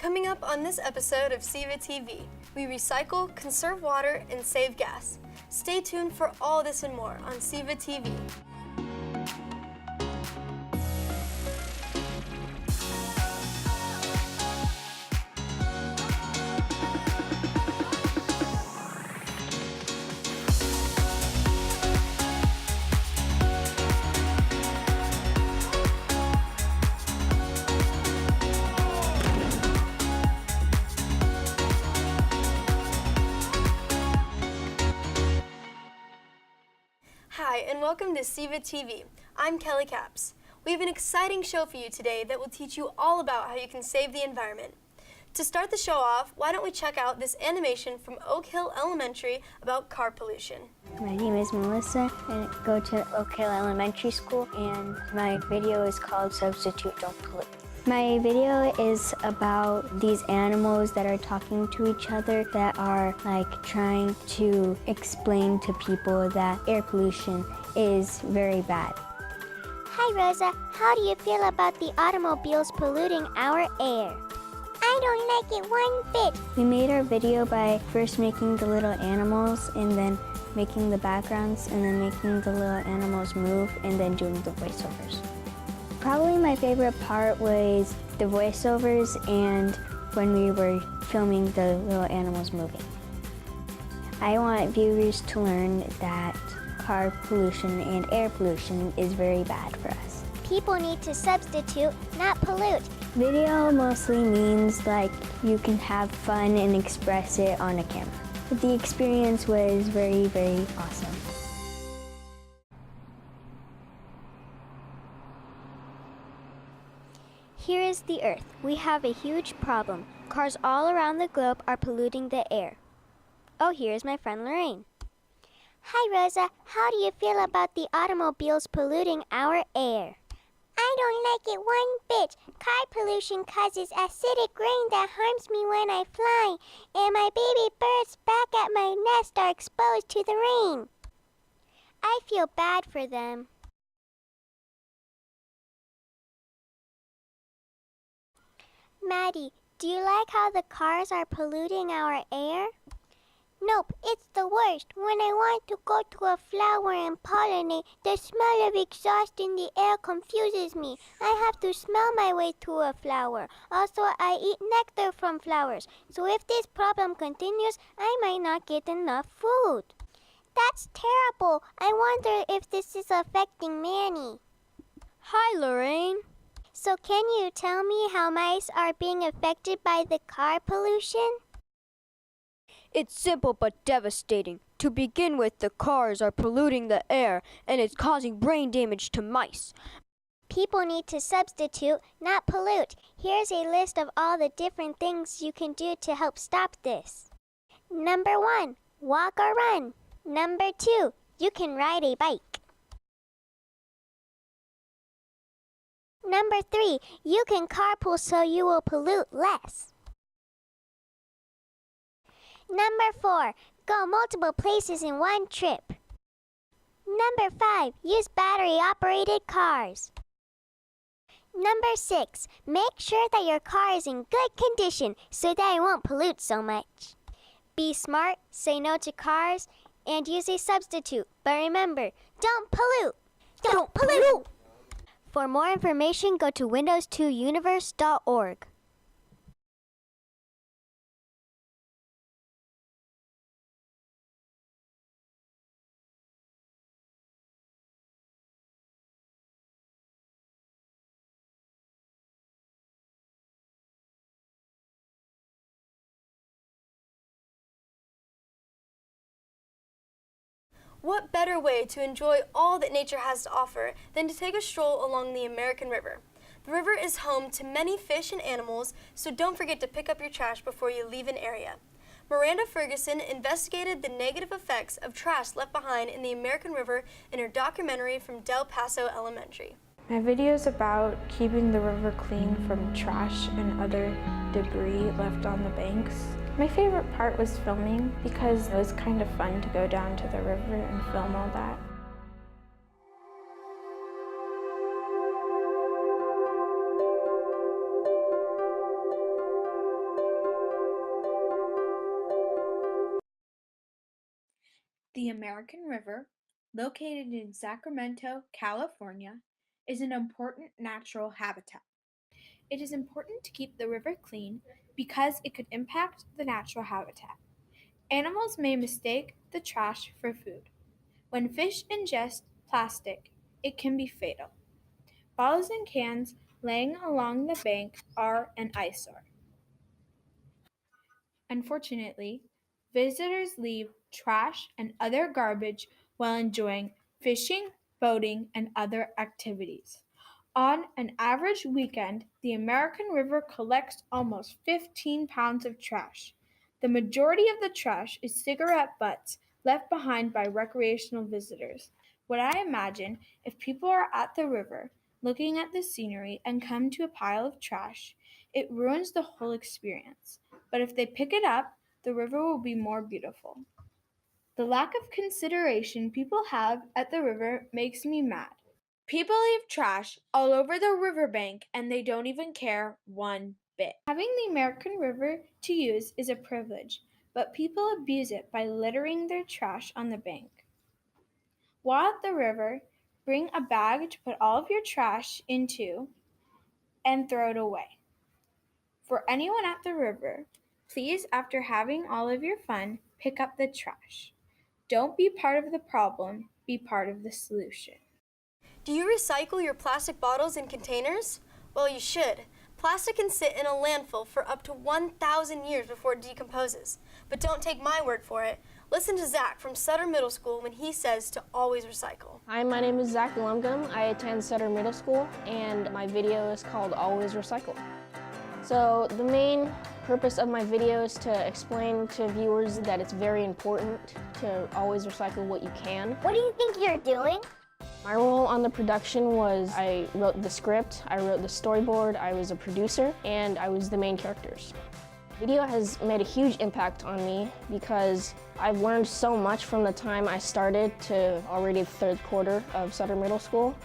Coming up on this episode of SEVA TV, we recycle, conserve water, and save gas. Stay tuned for all this and more on SEVA TV. Hi, and welcome to SEVA TV. I'm Kelly Capps. We have an exciting show for you today that will teach you all about how you can save the environment. To start the show off, why don't we check out this animation from Oak Hill Elementary about car pollution. My name is Melissa, and I go to Oak Hill Elementary School, and my video is called Substitute Don't Pollute. My video is about these animals that are talking to each other that are trying to explain to people that air pollution is very bad. Hi Rosa, how do you feel about the automobiles polluting our air? I don't like it one bit. We made our video by first making the little animals and then making the backgrounds and then making the little animals move and then doing the voiceovers. Probably my favorite part was the voiceovers and when we were filming the little animals moving. I want viewers to learn that car pollution and air pollution is very bad for us. People need to substitute, not pollute. Video mostly means you can have fun and express it on a camera. The experience was very, very awesome. Here is the Earth. We have a huge problem. Cars all around the globe are polluting the air. Oh, here's my friend Lorraine. Hi Rosa, how do you feel about the automobiles polluting our air? I don't like it one bit. Car pollution causes acidic rain that harms me when I fly, and my baby birds back at my nest are exposed to the rain. I feel bad for them. Maddie, do you like how the cars are polluting our air? Nope, it's the worst. When I want to go to a flower and pollinate, the smell of exhaust in the air confuses me. I have to smell my way to a flower. Also, I eat nectar from flowers. So if this problem continues, I might not get enough food. That's terrible. I wonder if this is affecting Manny. Hi, Lorraine. So can you tell me how mice are being affected by the car pollution? It's simple but devastating. To begin with, the cars are polluting the air and it's causing brain damage to mice. People need to substitute, not pollute. Here's a list of all the different things you can do to help stop this. Number 1, walk or run. Number 2, you can ride a bike. Number 3, you can carpool so you will pollute less. Number 4, go multiple places in one trip. Number 5, use battery-operated cars. Number 6, make sure that your car is in good condition so that it won't pollute so much. Be smart, say no to cars, and use a substitute. But remember, don't pollute! Don't pollute! For more information, go to windows2universe.org. What better way to enjoy all that nature has to offer than to take a stroll along the American River? The river is home to many fish and animals, so don't forget to pick up your trash before you leave an area. Miranda Ferguson investigated the negative effects of trash left behind in the American River in her documentary from Del Paso Elementary. My video is about keeping the river clean from trash and other debris left on the banks. My favorite part was filming because it was kind of fun to go down to the river and film all that. The American River, located in Sacramento, California, is an important natural habitat. It is important to keep the river clean because it could impact the natural habitat. Animals may mistake the trash for food. When fish ingest plastic, it can be fatal. Bottles and cans laying along the bank are an eyesore. Unfortunately, visitors leave trash and other garbage while enjoying fishing, boating, and other activities. On an average weekend, the American River collects almost 15 pounds of trash. The majority of the trash is cigarette butts left behind by recreational visitors. What I imagine if people are at the river looking at the scenery and come to a pile of trash, it ruins the whole experience. But if they pick it up, the river will be more beautiful. The lack of consideration people have at the river makes me mad. People leave trash all over the riverbank and they don't even care one bit. Having the American River to use is a privilege, but people abuse it by littering their trash on the bank. While at the river, bring a bag to put all of your trash into and throw it away. For anyone at the river, please, after having all of your fun, pick up the trash. Don't be part of the problem, be part of the solution. Do you recycle your plastic bottles and containers? Well, you should. Plastic can sit in a landfill for up to 1,000 years before it decomposes. But don't take my word for it. Listen to Zach from Sutter Middle School when he says to always recycle. Hi, my name is Zach Lumgum. I attend Sutter Middle School, and my video is called Always Recycle. So the main purpose of my video is to explain to viewers that it's very important to always recycle what you can. What do you think you're doing? My role on the production was I wrote the script, I wrote the storyboard, I was a producer, and I was the main characters. Video has made a huge impact on me because I've learned so much from the time I started to already the third quarter of Sutter Middle School.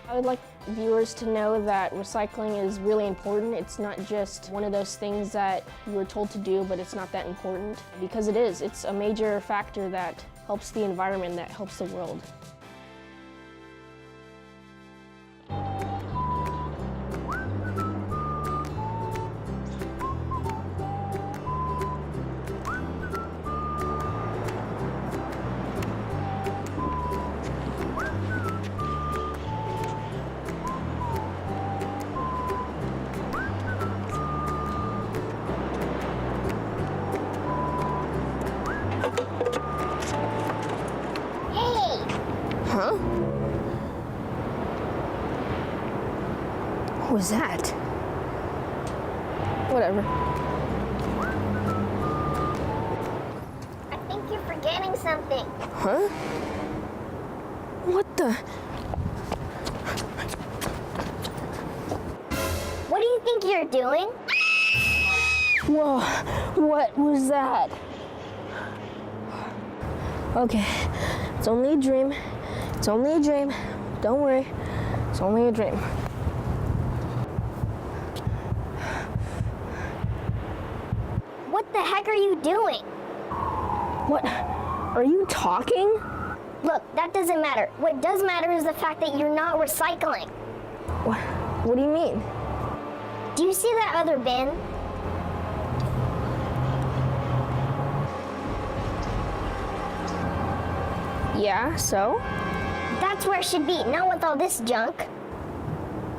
I would like viewers to know that recycling is really important. It's not just one of those things that you were told to do, but it's not that important, because it is. It's a major factor that helps the environment, that helps the world. Huh? What was that? Whatever. I think you're forgetting something. Huh? What the? What do you think you're doing? Whoa, what was that? Okay, it's only a dream. It's only a dream. Don't worry, it's only a dream. What the heck are you doing? What? Are you talking? Look, that doesn't matter. What does matter is the fact that you're not recycling. What do you mean? Do you see that other bin? Yeah, so? That's where it should be, not with all this junk.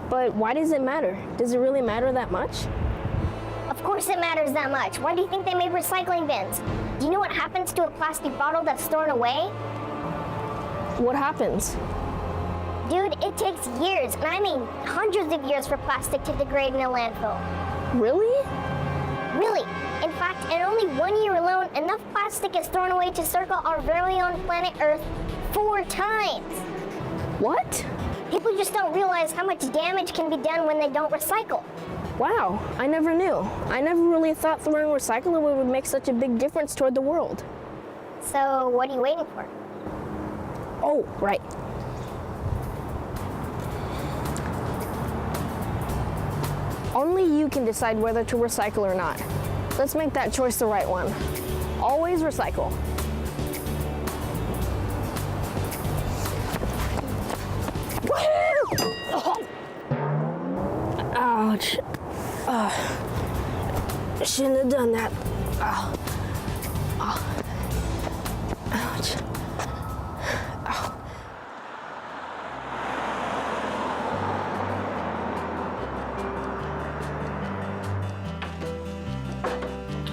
But why does it matter? Does it really matter that much? Of course it matters that much. Why do you think they made recycling bins? Do you know what happens to a plastic bottle that's thrown away? What happens? Dude, it takes years, and I mean hundreds of years for plastic to degrade in a landfill. Really? Really. In fact, in only 1 year alone, enough plastic is thrown away to circle our very own planet Earth 4 times. What? People just don't realize how much damage can be done when they don't recycle. Wow, I never knew. I never really thought throwing recyclable would make such a big difference toward the world. So, what are you waiting for? Oh, right. Only you can decide whether to recycle or not. Let's make that choice the right one. Always recycle. Ouch. Shouldn't have done that. Ow. Ow. Ouch. Ow.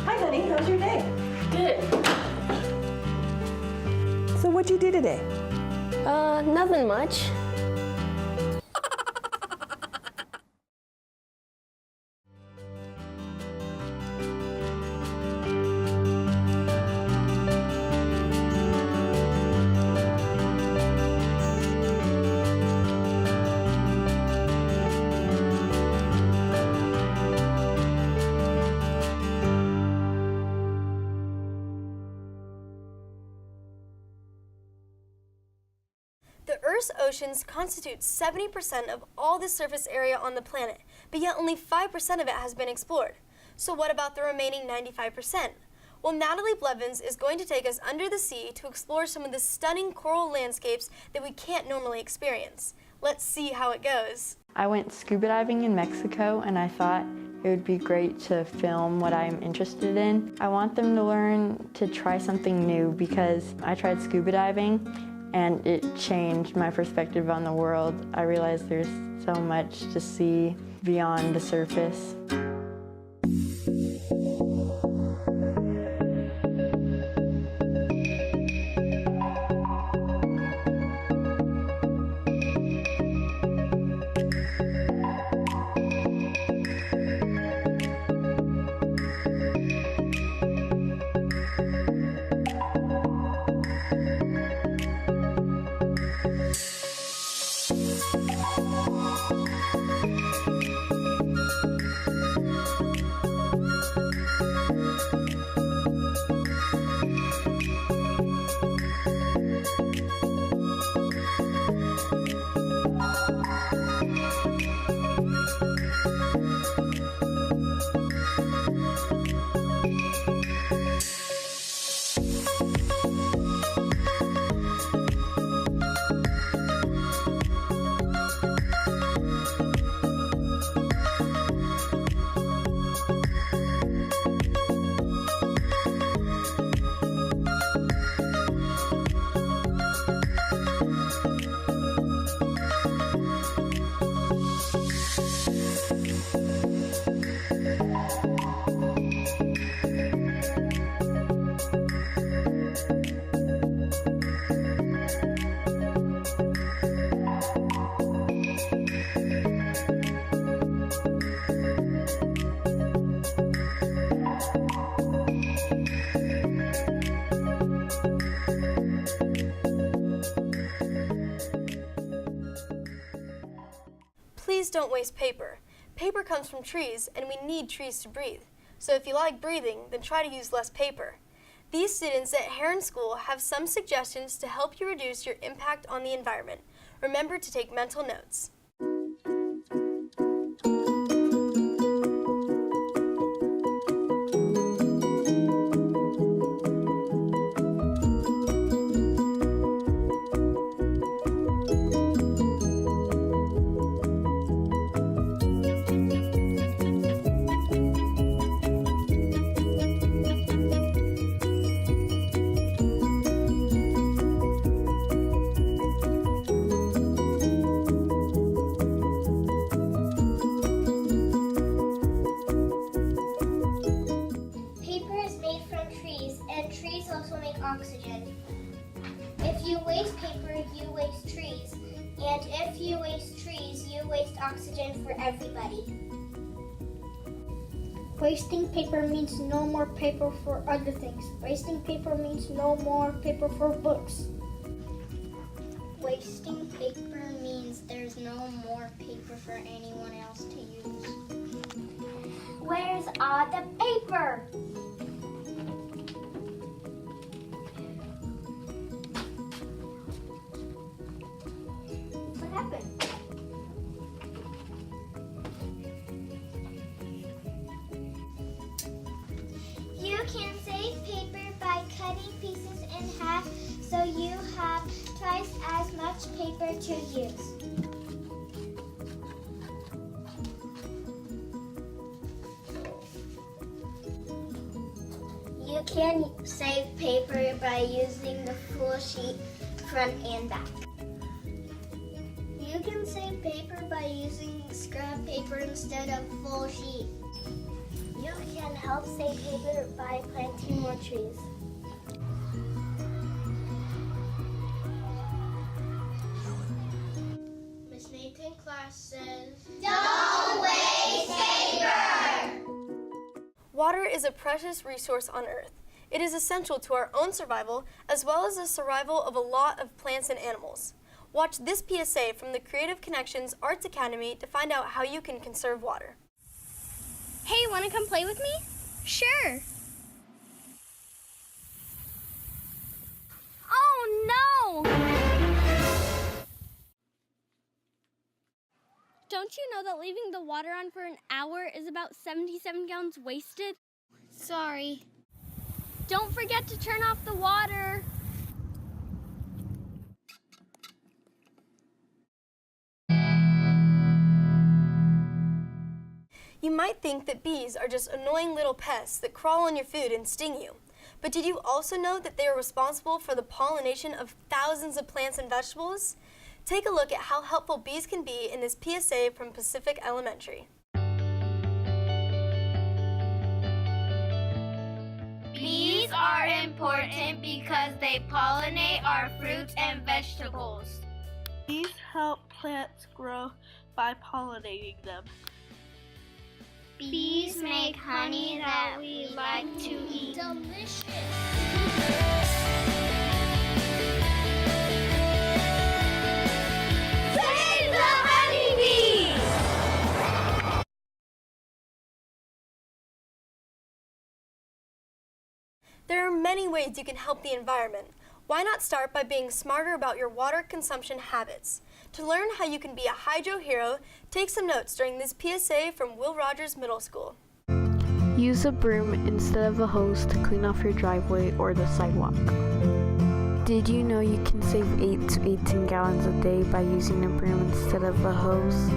Hi, honey. How's your day? Good. So what'd you do today? Nothing much. The Earth's oceans constitute 70% of all the surface area on the planet, but yet only 5% of it has been explored. So what about the remaining 95%? Well, Natalie Blevins is going to take us under the sea to explore some of the stunning coral landscapes that we can't normally experience. Let's see how it goes. I went scuba diving in Mexico, and I thought it would be great to film what I'm interested in. I want them to learn to try something new because I tried scuba diving and it changed my perspective on the world. I realized there's so much to see beyond the surface. Please don't waste paper. Paper comes from trees, and we need trees to breathe. So if you like breathing, then try to use less paper. These students at Heron School have some suggestions to help you reduce your impact on the environment. Remember to take mental notes. Oxygen. If you waste paper, you waste trees. And if you waste trees, you waste oxygen for everybody. Wasting paper means no more paper for other things. Wasting paper means no more paper for books. Wasting paper means there's no more paper for anyone else to use. Where's all the paper? What happened? You can save paper by cutting pieces in half so you have twice as much paper to use. You can save paper by using the full sheet front and back. You can save paper by using scrap paper instead of full sheet. You can help save paper by planting more trees. Miss Nathan class says, don't waste paper! Water is a precious resource on Earth. It is essential to our own survival as well as the survival of a lot of plants and animals. Watch this PSA from the Creative Connections Arts Academy to find out how you can conserve water. Hey, wanna come play with me? Sure. Oh no! Don't you know that leaving the water on for an hour is about 77 gallons wasted? Sorry. Don't forget to turn off the water. You might think that bees are just annoying little pests that crawl on your food and sting you. But did you also know that they are responsible for the pollination of thousands of plants and vegetables? Take a look at how helpful bees can be in this PSA from Pacific Elementary. Bees are important because they pollinate our fruits and vegetables. Bees help plants grow by pollinating them. Bees make honey that we like to eat. Delicious! Save the honeybees! There are many ways you can help the environment. Why not start by being smarter about your water consumption habits? To learn how you can be a hydro hero, take some notes during this PSA from Will Rogers Middle School. Use a broom instead of a hose to clean off your driveway or the sidewalk. Did you know you can save 8 to 18 gallons a day by using a broom instead of a hose?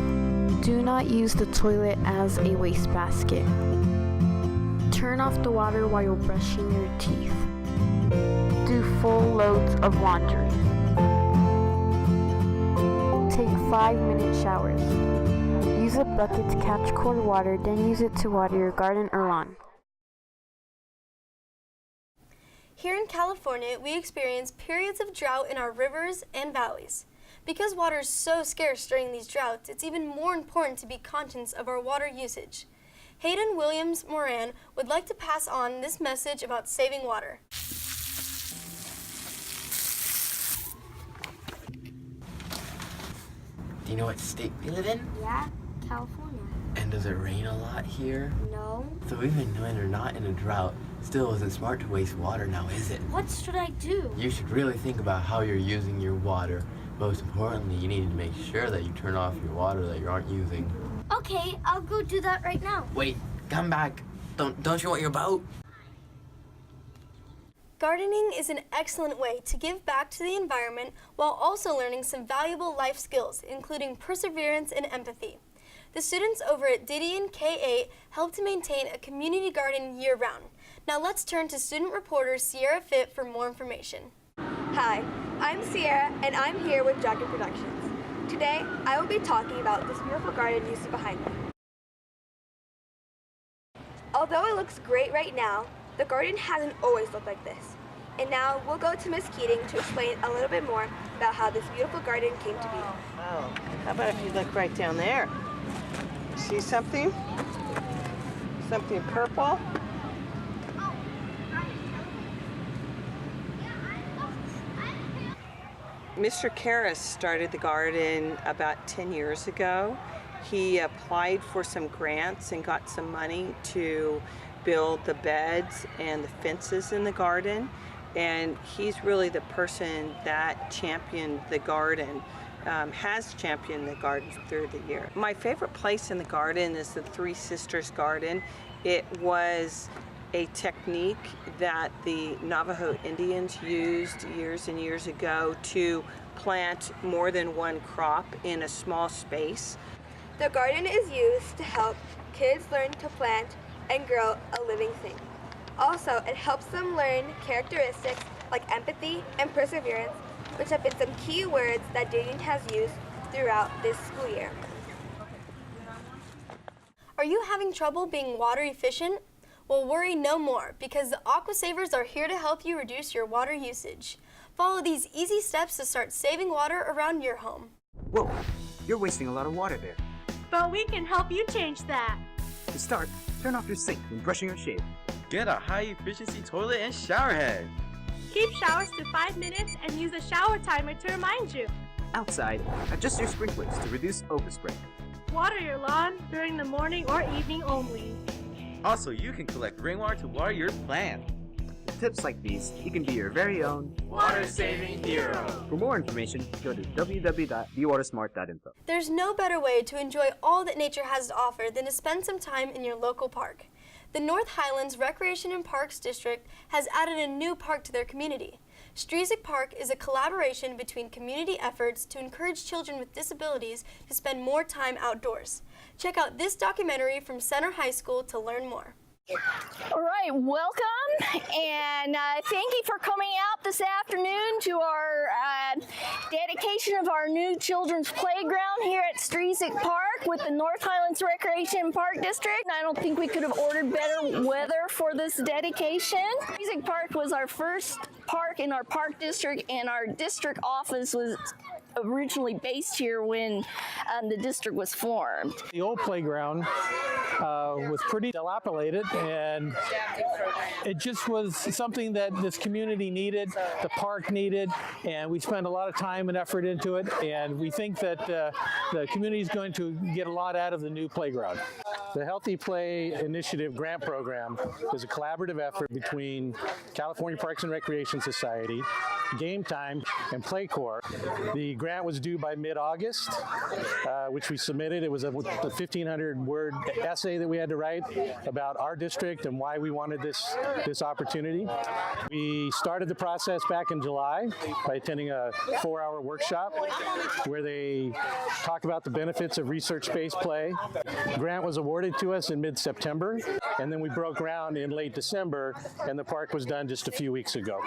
Do not use the toilet as a wastebasket. Turn off the water while you're brushing your teeth. Do full loads of laundry. Take 5-minute showers. Use a bucket to catch cold water, then use it to water your garden or lawn. Here in California, we experience periods of drought in our rivers and valleys. Because water is so scarce during these droughts, it's even more important to be conscious of our water usage. Hayden Williams Moran would like to pass on this message about saving water. Do you know what state we live in? Yeah, California. And does it rain a lot here? No. So even when you're not in a drought, still isn't smart to waste water now, is it? What should I do? You should really think about how you're using your water. Most importantly, you need to make sure that you turn off your water that you aren't using. Okay, I'll go do that right now. Wait, come back. Don't you want your boat? Gardening is an excellent way to give back to the environment while also learning some valuable life skills, including perseverance and empathy. The students over at Didion K8 help to maintain a community garden year-round. Now let's turn to student reporter Sierra Fitt for more information. Hi, I'm Sierra and I'm here with Dragon Productions. Today, I will be talking about this beautiful garden you see behind me. Although it looks great right now, the garden hasn't always looked like this. And now we'll go to Miss Keating to explain a little bit more about how this beautiful garden came to be. Oh, how about if you look right down there? See something? Something purple? Mr. Karras started the garden about 10 years ago. He applied for some grants and got some money to build the beds and the fences in the garden. And he's really the person that championed the garden, has championed the garden through the year. My favorite place in the garden is the Three Sisters Garden. It was a technique that the Navajo Indians used years and years ago to plant more than one crop in a small space. The garden is used to help kids learn to plant and grow a living thing. Also, it helps them learn characteristics like empathy and perseverance, which have been some key words that Didion has used throughout this school year. Are you having trouble being water efficient? Well, worry no more, because the Aqua Savers are here to help you reduce your water usage. Follow these easy steps to start saving water around your home. Whoa, you're wasting a lot of water there. But we can help you change that. To start, turn off your sink when brushing or shaving. Get a high-efficiency toilet and shower head. Keep showers to 5 minutes and use a shower timer to remind you. Outside, adjust your sprinklers to reduce overspray. Water your lawn during the morning or evening only. Also, you can collect rainwater to water your plant. With tips like these, you can be your very own water-saving hero. For more information, go to www.bewatersmart.info. There's no better way to enjoy all that nature has to offer than to spend some time in your local park. The North Highlands Recreation and Parks District has added a new park to their community. Strizek Park is a collaboration between community efforts to encourage children with disabilities to spend more time outdoors. Check out this documentary from Center High School to learn more. All right, welcome, and thank you for coming out this afternoon to our dedication of our new children's playground here at Strizek Park with the North Highlands Recreation and Park District. I don't think we could have ordered better weather for this dedication. Strizek Park was our first park in our park district, and our district office was originally based here when the district was formed. The old playground was pretty dilapidated, and it just was something that this community needed, the park needed, and we spent a lot of time and effort into it, and we think that the community is going to get a lot out of the new playground. The Healthy Play Initiative grant program is a collaborative effort between California Parks and Recreation Society, Game Time, and Play Corps. The grant was due by mid-August, which we submitted. It was a 1,500-word essay that we had to write about our district and why we wanted this opportunity. We started the process back in July by attending a 4-hour workshop where they talk about the benefits of research-based play. The grant was awarded to us in mid-September, and then we broke ground in late December, and the park was done just a few weeks ago.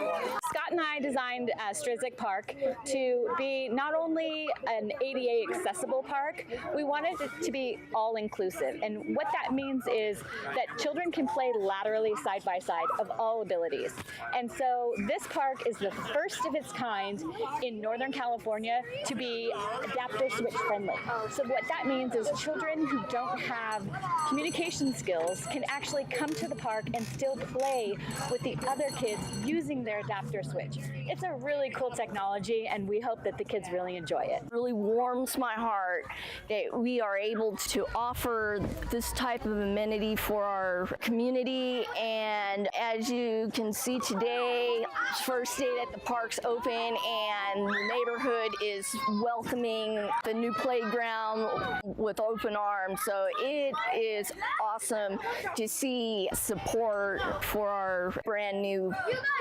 Scott and I designed Strizek Park to be not only an ADA accessible park, we wanted it to be all-inclusive. And what that means is that children can play laterally side by side of all abilities. And so this park is the first of its kind in Northern California to be adapter switch friendly. So what that means is children who don't have communication skills can actually come to the park and still play with the other kids using their adapter switch. It's a really cool technology, and we hope that the kids really enjoy it. It really warms my heart that we are able to offer this type of amenity for our community, and as you can see today, first day that the park's open and the neighborhood is welcoming the new playground with open arms. So it is awesome to see support for our brand new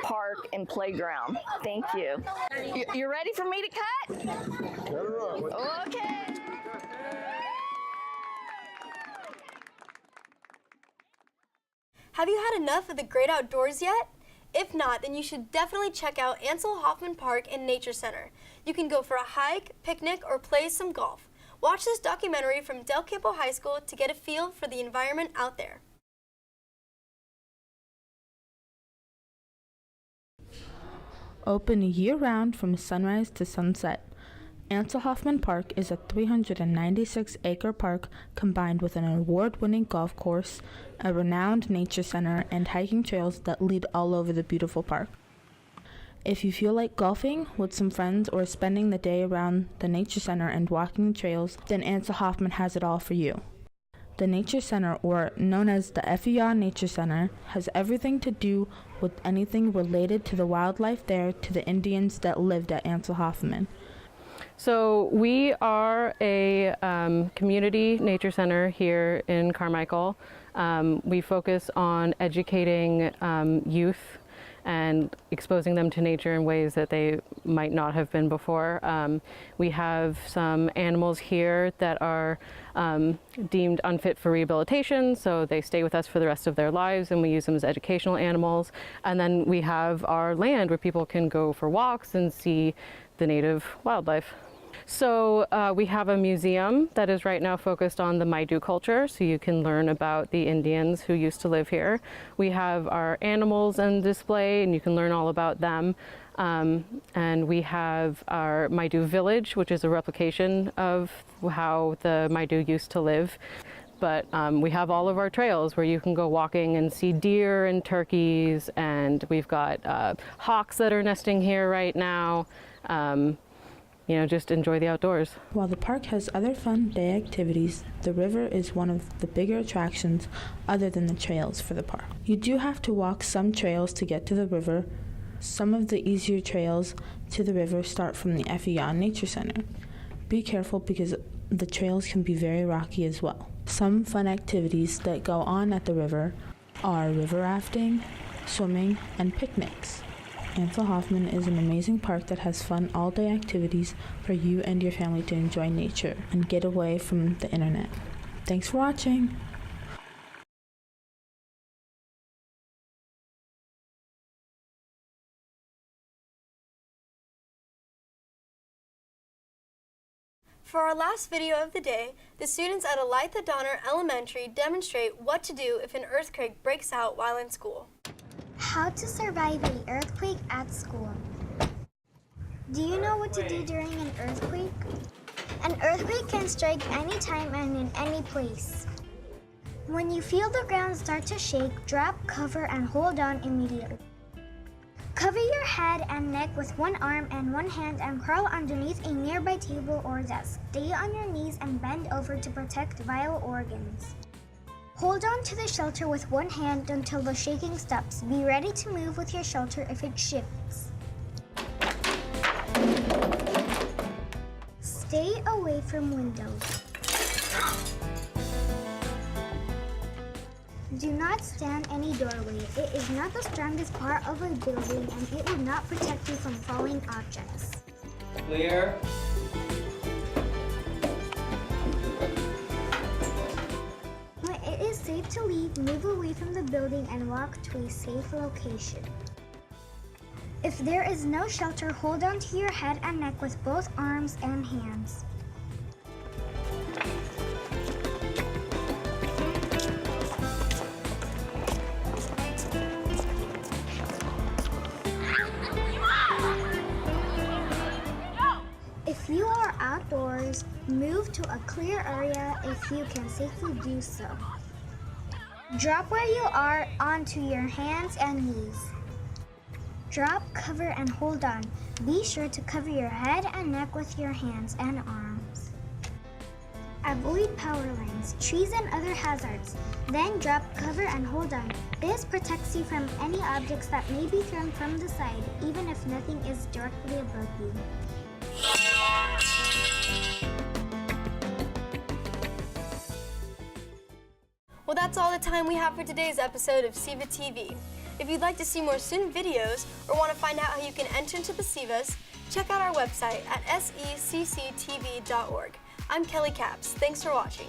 park and playground. Thank you. You ready for me to cut? Okay. Have you had enough of the great outdoors yet? If not, then you should definitely check out Ancil Hoffman Park and Nature Center. You can go for a hike, picnic, or play some golf. Watch this documentary from Del Campo High School to get a feel for the environment out there. Open year-round from sunrise to sunset, Ancil Hoffman Park is a 396-acre park combined with an award-winning golf course, a renowned nature center, and hiking trails that lead all over the beautiful park. If you feel like golfing with some friends or spending the day around the nature center and walking the trails, then Ancil Hoffman has it all for you. The Nature Center, or known as the FER Nature Center, has everything to do with anything related to the wildlife there to the Indians that lived at Ancil Hoffman. So we are a community nature center here in Carmichael. We focus on educating youth and exposing them to nature in ways that they might not have been before. We have some animals here that are deemed unfit for rehabilitation, so they stay with us for the rest of their lives, and we use them as educational animals. And then we have our land where people can go for walks and see the native wildlife. So we have a museum that is right now focused on the Maidu culture, so you can learn about the Indians who used to live here. We have our animals on display, and you can learn all about them. And we have our Maidu village, which is a replication of how the Maidu used to live. But we have all of our trails where you can go walking and see deer and turkeys, and we've got hawks that are nesting here right now. You know, just enjoy the outdoors. While the park has other fun day activities, the river is one of the bigger attractions other than the trails for the park. You do have to walk some trails to get to the river. Some of the easier trails to the river start from the Heron Nature Center. Be careful because the trails can be very rocky as well. Some fun activities that go on at the river are river rafting, swimming, and picnics. Ancil Hoffman is an amazing park that has fun all-day activities for you and your family to enjoy nature and get away from the internet. Thanks for watching! For our last video of the day, the students at Elitha Elementary demonstrate what to do if an earthquake breaks out while in school. How to survive an earthquake at school. Do you know what to do during an earthquake? An earthquake can strike anytime and in any place. When you feel the ground start to shake, drop, cover, and hold on immediately. Cover your head and neck with one arm and one hand and crawl underneath a nearby table or desk. Stay on your knees and bend over to protect vital organs. Hold on to the shelter with one hand until the shaking stops. Be ready to move with your shelter if it shifts. Stay away from windows. Do not stand any doorway. It is not the strongest part of a building and it will not protect you from falling objects. Clear. When it is safe to leave, move away from the building and walk to a safe location. If there is no shelter, hold on to your head and neck with both arms and hands. If you are outdoors, move to a clear area if you can safely do so. Drop where you are onto your hands and knees. Drop, cover, and hold on. Be sure to cover your head and neck with your hands and arms. Avoid power lines, trees, and other hazards. Then drop, cover, and hold on. This protects you from any objects that may be thrown from the side, even if nothing is directly above you. Well, that's all the time we have for today's episode of SEVA TV. If you'd like to see more student videos or want to find out how you can enter into the SEVAs, check out our website at secctv.org. I'm Kelly Capps. Thanks for watching.